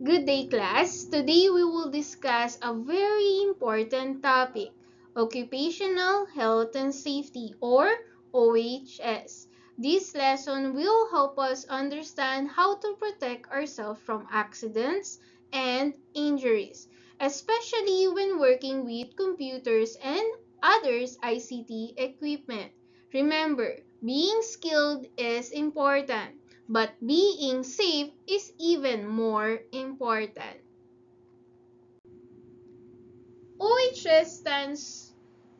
Good day, class. Today we will discuss a very important topic, occupational health and safety, or OHS. This lesson will help us understand how to protect ourselves from accidents and injuries, especially when working with computers and others ICT equipment. Remember, being skilled is important, but being safe is even more important. OHS stands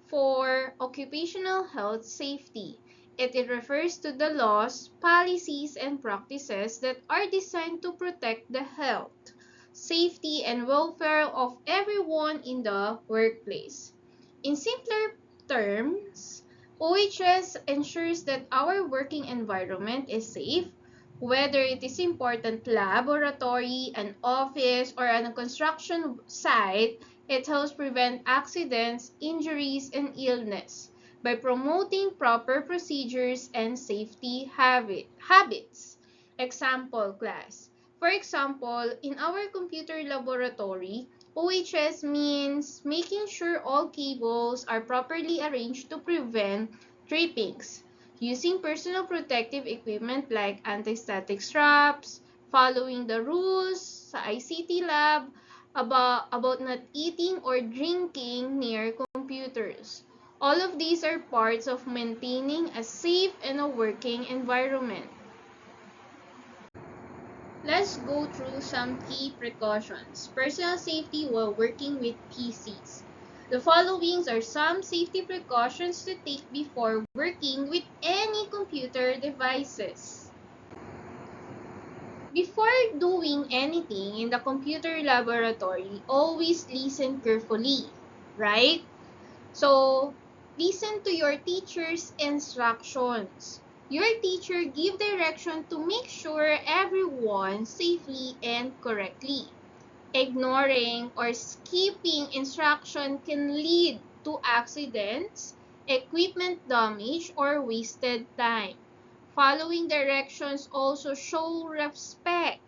for Occupational Health Safety. It refers to the laws, policies, and practices that are designed to protect the health, safety, and welfare of everyone in the workplace. In simpler terms, OHS ensures that our working environment is safe, whether it is important laboratory, an office, or a construction site. It helps prevent accidents, injuries, and illness by promoting proper procedures and safety habits. Example class. For example, in our computer laboratory, OHS means making sure all cables are properly arranged to prevent trippings, using personal protective equipment like anti-static straps, following the rules sa ICT lab, about not eating or drinking near computers. All of these are parts of maintaining a safe and a working environment. Let's go through some key precautions. Personal safety while working with PCs. The following are some safety precautions to take before working with any computer devices. Before doing anything in the computer laboratory, always listen carefully, right? So, listen to your teacher's instructions. Your teacher give direction to make sure everyone safely and correctly. Ignoring or skipping instruction can lead to accidents, equipment damage, or wasted time. Following directions also show respect,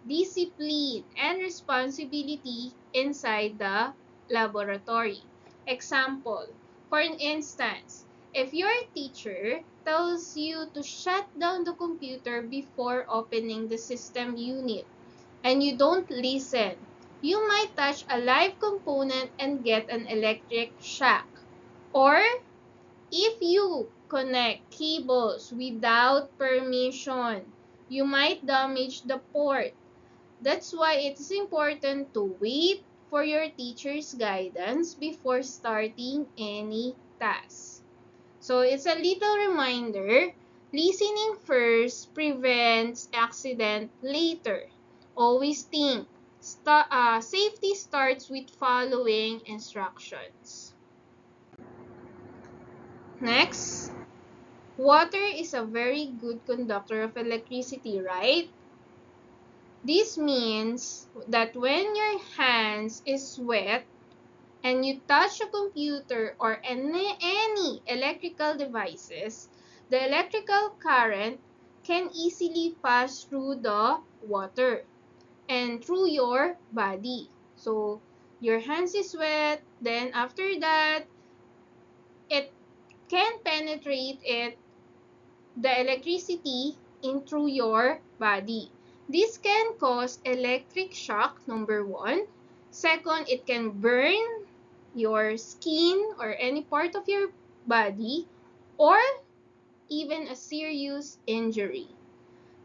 discipline, and responsibility inside the laboratory. Example, for instance, if your teacher tells you to shut down the computer before opening the system unit and you don't listen, you might touch a live component and get an electric shock. Or if you connect cables without permission, you might damage the port. That's why it's important to wait for your teacher's guidance before starting any task. So it's a little reminder, listening first prevents accident later. Always think, safety starts with following instructions. Next, water is a very good conductor of electricity, right? This means that when your hands is wet and you touch a computer or any electrical devices, the electrical current can easily pass through the water and through your body. So your hands is wet, then after that, it can penetrate the electricity in through your body. This can cause electric shock, number one. Second, it can burn your skin or any part of your body, or even a serious injury.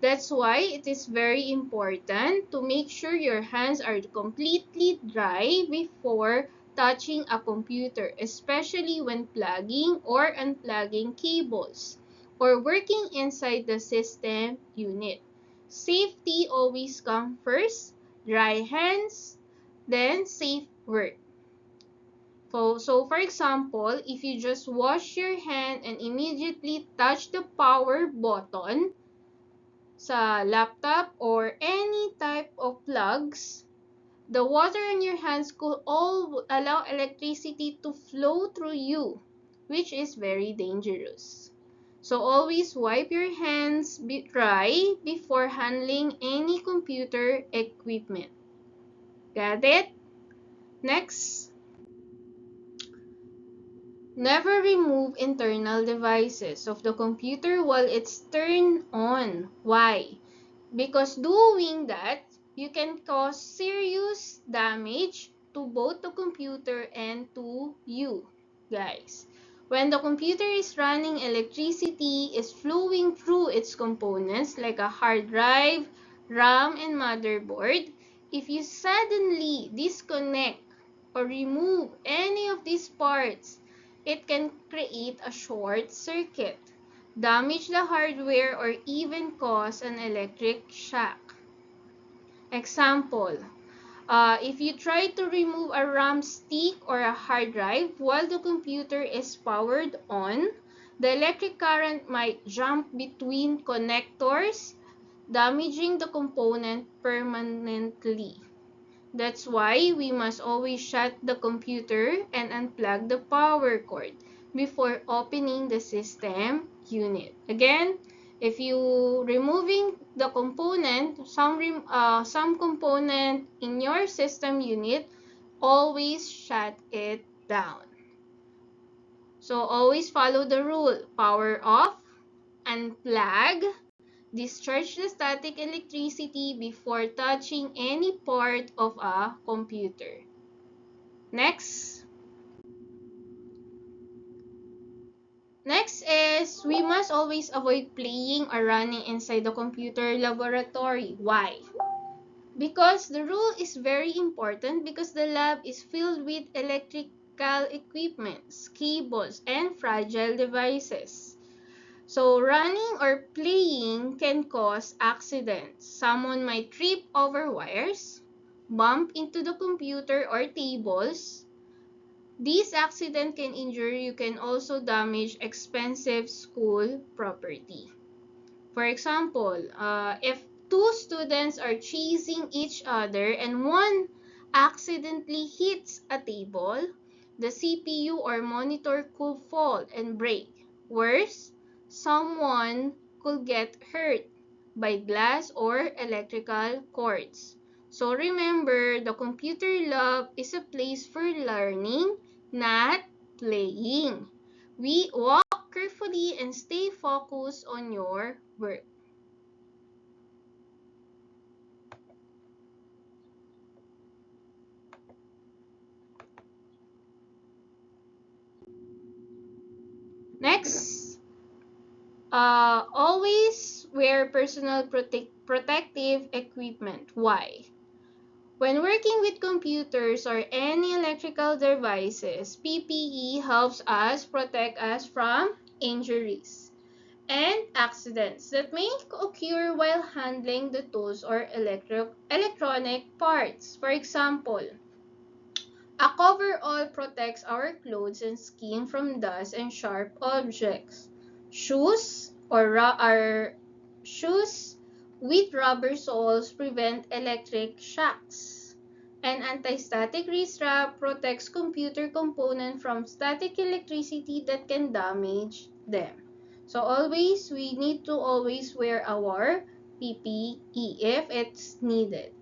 That's why it is very important to make sure your hands are completely dry before touching a computer, especially when plugging or unplugging cables or working inside the system unit. Safety always comes first, dry hands, then safe work. So for example, if you just wash your hand and immediately touch the power button sa laptop or any type of plugs, the water in your hands could all allow electricity to flow through you, which is very dangerous. So always wipe your hands dry before handling any computer equipment. Got it? Next, never remove internal devices of the computer while it's turned on. Why? Because doing that, you can cause serious damage to both the computer and to you, guys. When the computer is running, electricity is flowing through its components like a hard drive, RAM, and motherboard. If you suddenly disconnect or remove any of these parts, it can create a short circuit, damage the hardware, or even cause an electric shock. Example, if you try to remove a RAM stick or a hard drive while the computer is powered on, the electric current might jump between connectors, damaging the component permanently. That's why we must always shut the computer and unplug the power cord before opening the system unit. Again, if you removing the component, some component in your system unit, always shut it down. So always follow the rule: power off, unplug, discharge the static electricity before touching any part of a computer. Next. Next is, we must always avoid playing or running inside the computer laboratory. Why? Because the rule is very important, because the lab is filled with electrical equipment, cables, and fragile devices. So running or playing can cause accidents. Someone might trip over wires, bump into the computer or tables. This accident can injure you, can also damage expensive school property. For example, if two students are chasing each other and one accidentally hits a table, the CPU or monitor could fall and break. Worse, someone could get hurt by glass or electrical cords. So remember, the computer lab is a place for learning, not playing. We walk carefully and stay focused on your work. Next, always wear personal protective equipment. Why? When working with computers or any electrical devices, PPE helps us protect us from injuries and accidents that may occur while handling the tools or electronic parts. For example, a coverall protects our clothes and skin from dust and sharp objects. Shoes shoes with rubber soles prevent electric shocks. An anti-static wrist strap protects computer components from static electricity that can damage them. So always, we need to always wear our PPE if it's needed.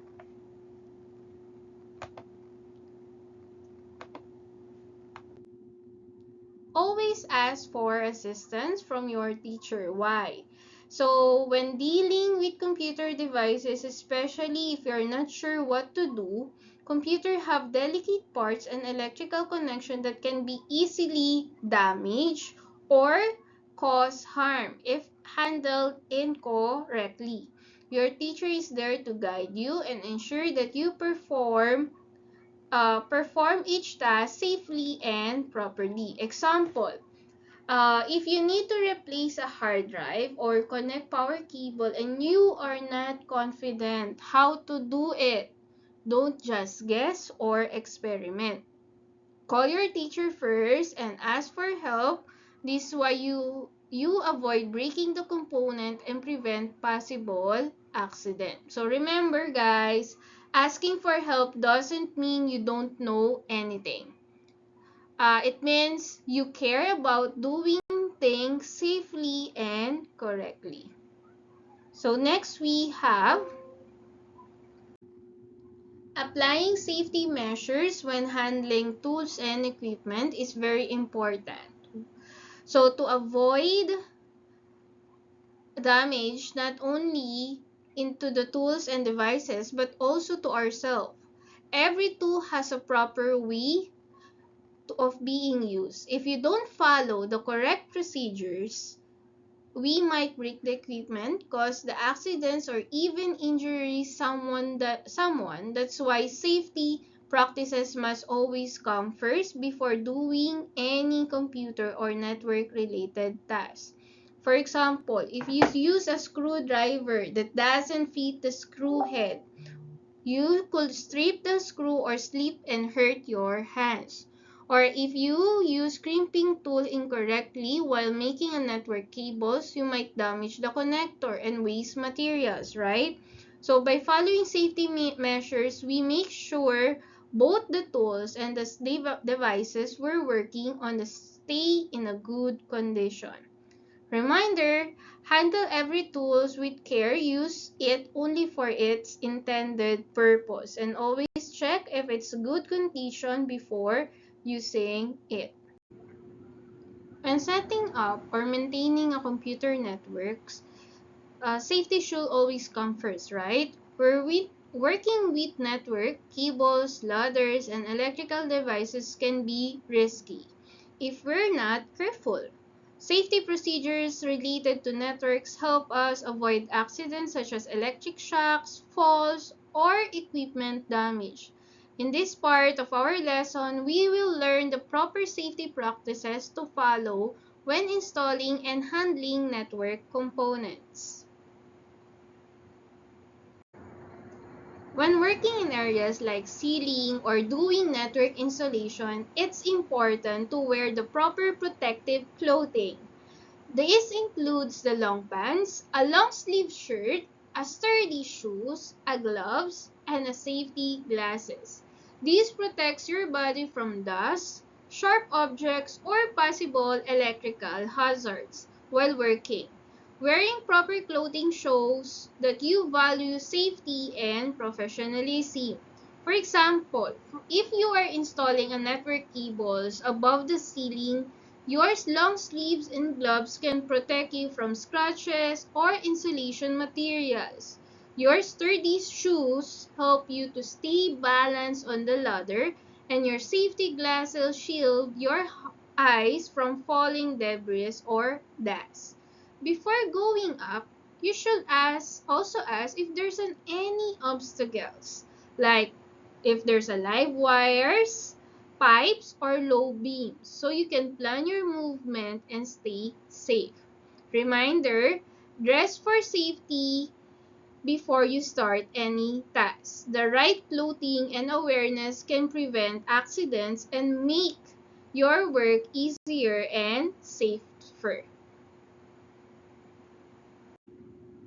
Always ask for assistance from your teacher. Why? So when dealing with computer devices, especially if you're not sure what to do, computers have delicate parts and electrical connection that can be easily damaged or cause harm if handled incorrectly. Your teacher is there to guide you and ensure that you perform each task safely and properly. Example, if you need to replace a hard drive or connect power cable and you are not confident how to do it, don't just guess or experiment. Call your teacher first and ask for help. This is why you avoid breaking the component and prevent possible accident. So remember, guys, asking for help doesn't mean you don't know anything. It means you care about doing things safely and correctly. So next we have Applying safety measures when handling tools and equipment is very important. So to avoid damage not only into the tools and devices but also to ourselves. Every tool has a proper way of being used. If you don't follow the correct procedures, we might break the equipment, cause the accidents, or even injure someone. That's why safety practices must always come first before doing any computer or network related tasks. For example, if you use a screwdriver that doesn't fit the screw head, you could strip the screw or slip and hurt your hands. Or if you use crimping tool incorrectly while making a network cables, you might damage the connector and waste materials, right? So by following safety measures, we make sure both the tools and the devices we're working on stay in a good condition. Reminder, handle every tool with care, use it only for its intended purpose, and always check if it's good condition before using it. When setting up or maintaining a computer networks, safety should always come first, right? Working with network, cables, ladders, and electrical devices can be risky if we're not careful. Safety procedures related to networks help us avoid accidents such as electric shocks, falls, or equipment damage. In this part of our lesson, we will learn the proper safety practices to follow when installing and handling network components. When working in areas like ceiling or doing network installation, it's important to wear the proper protective clothing. This includes the long pants, a long sleeve shirt, a sturdy shoes, a gloves, and a safety glasses. This protects your body from dust, sharp objects, or possible electrical hazards while working. Wearing proper clothing shows that you value safety and professionalism. For example, if you are installing a network cables above the ceiling, your long sleeves and gloves can protect you from scratches or insulation materials. Your sturdy shoes help you to stay balanced on the ladder, and your safety glasses shield your eyes from falling debris or dust. Before going up, you should also ask if there's any obstacles, like if there's a live wires, pipes, or low beams, so you can plan your movement and stay safe. Reminder, dress for safety before you start any task. The right clothing and awareness can prevent accidents and make your work easier and safer.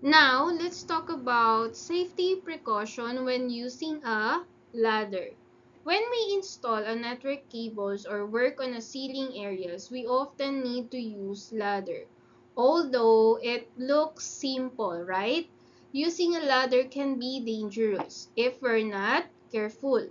Now, let's talk about safety precaution when using a ladder. When we install a network cables or work on a ceiling areas, we often need to use ladder. Although it looks simple, right? Using a ladder can be dangerous if we're not careful.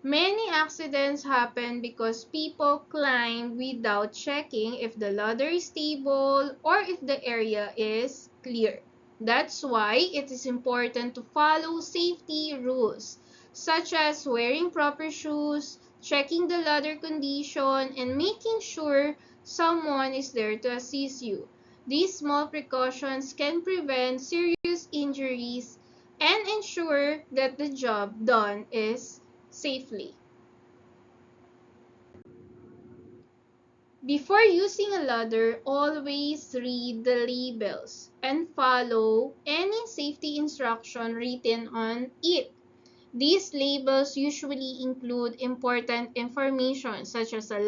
Many accidents happen because people climb without checking if the ladder is stable or if the area is clear. That's why it is important to follow safety rules, such as wearing proper shoes, checking the ladder condition, and making sure someone is there to assist you. These small precautions can prevent serious injuries and ensure that the job done is safely. Before using a ladder, always read the labels and follow any safety instruction written on it. These labels usually include important information such as the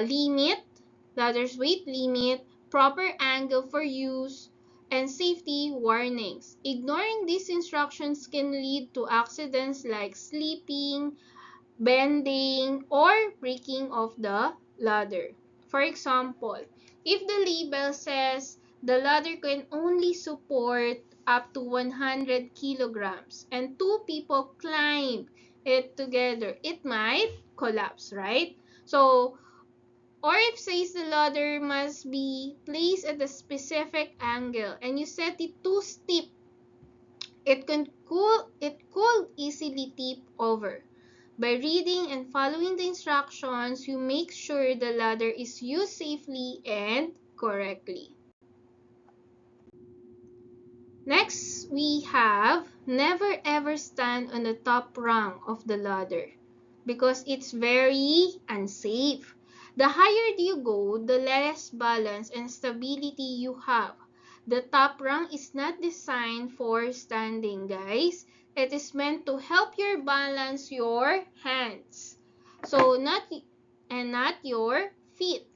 limit, ladder's weight limit, proper angle for use, and safety warnings. Ignoring these instructions can lead to accidents like slipping, bending, or breaking of the ladder. For example, if the label says the ladder can only support up to 100 kilograms and two people climb it together, it might collapse, right? So, or if says the ladder must be placed at a specific angle and you set it too steep, it could easily tip over. By reading and following the instructions, you make sure the ladder is used safely and correctly. Next, we have never ever stand on the top rung of the ladder because it's very unsafe. The higher you go, the less balance and stability you have. The top rung is not designed for standing, guys. It is meant to help you balance your hands. So not your feet.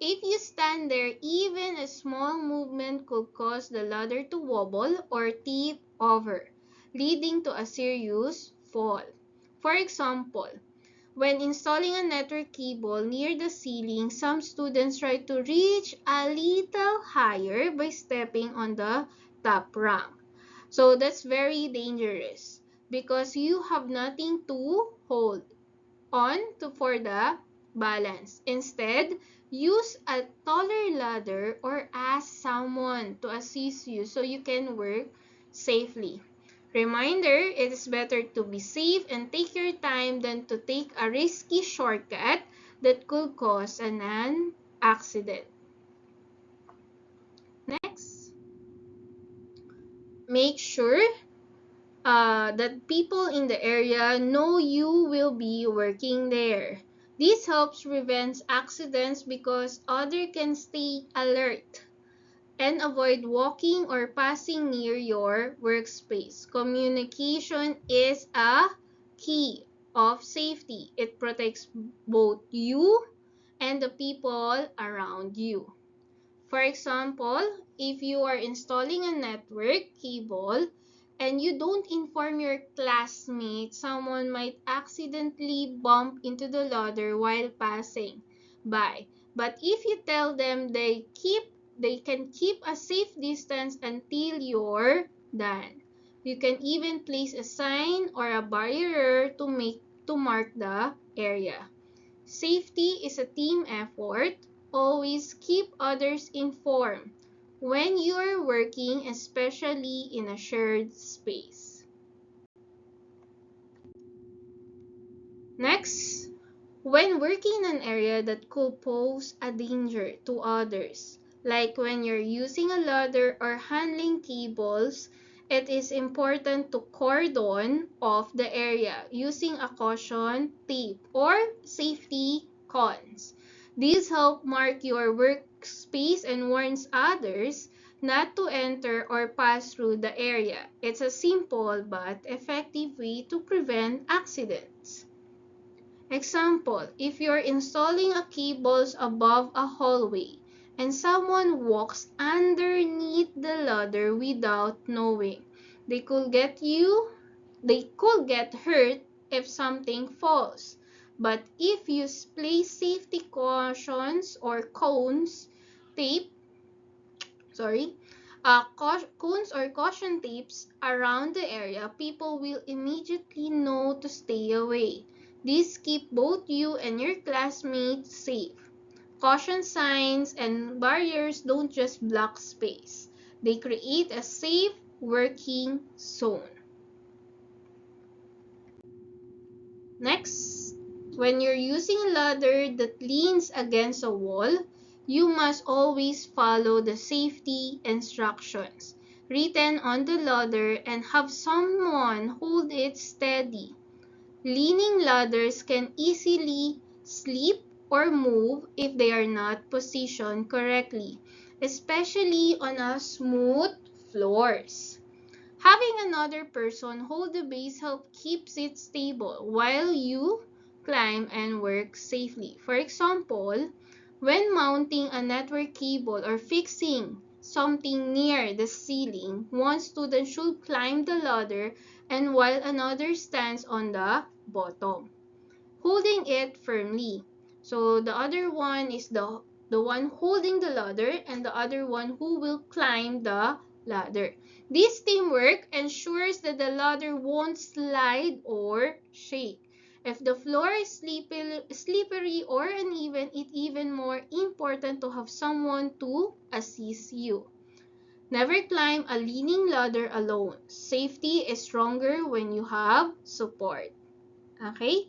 If you stand there, even a small movement could cause the ladder to wobble or tip over, leading to a serious fall. For example, when installing a network cable near the ceiling, some students try to reach a little higher by stepping on the top rung. So that's very dangerous because you have nothing to hold on to for the balance. Instead, use a taller ladder or ask someone to assist you so you can work safely. Reminder, it is better to be safe and take your time than to take a risky shortcut that could cause an accident. Next, make sure that people in the area know you will be working there. This helps prevent accidents because others can stay alert and avoid walking or passing near your workspace. Communication is a key of safety. It protects both you and the people around you. For example, if you are installing a network cable and you don't inform your classmates, someone might accidentally bump into the ladder while passing by. But if you tell them they can keep a safe distance until you're done. You can even place a sign or a barrier to mark the area. Safety is a team effort. Always keep others informed when you're working, especially in a shared space. Next, when working in an area that could pose a danger to others, like when you're using a ladder or handling cables, it is important to cordon off the area using a caution tape or safety cones. These help mark your workspace and warns others not to enter or pass through the area. It's a simple but effective way to prevent accidents. Example, if you're installing a cables above a hallway and someone walks underneath the ladder without knowing, they could get you, they could get hurt if something falls. But if you place safety cautions or tape, sorry, cones or caution tapes around the area, people will immediately know to stay away. These keep both you and your classmates safe. Caution signs and barriers don't just block space. They create a safe working zone. Next, when you're using a ladder that leans against a wall, you must always follow the safety instructions written on the ladder and have someone hold it steady. Leaning ladders can easily slip or move if they are not positioned correctly, especially on a smooth floors. Having another person hold the base helps keeps it stable while you climb and work safely. For example, when mounting a network cable or fixing something near the ceiling, one student should climb the ladder and while another stands on the bottom, holding it firmly. So the other one is the one holding the ladder and the other one who will climb the ladder. This teamwork ensures that the ladder won't slide or shake. If the floor is slippery or uneven, it's even more important to have someone to assist you. Never climb a leaning ladder alone. Safety is stronger when you have support. Okay?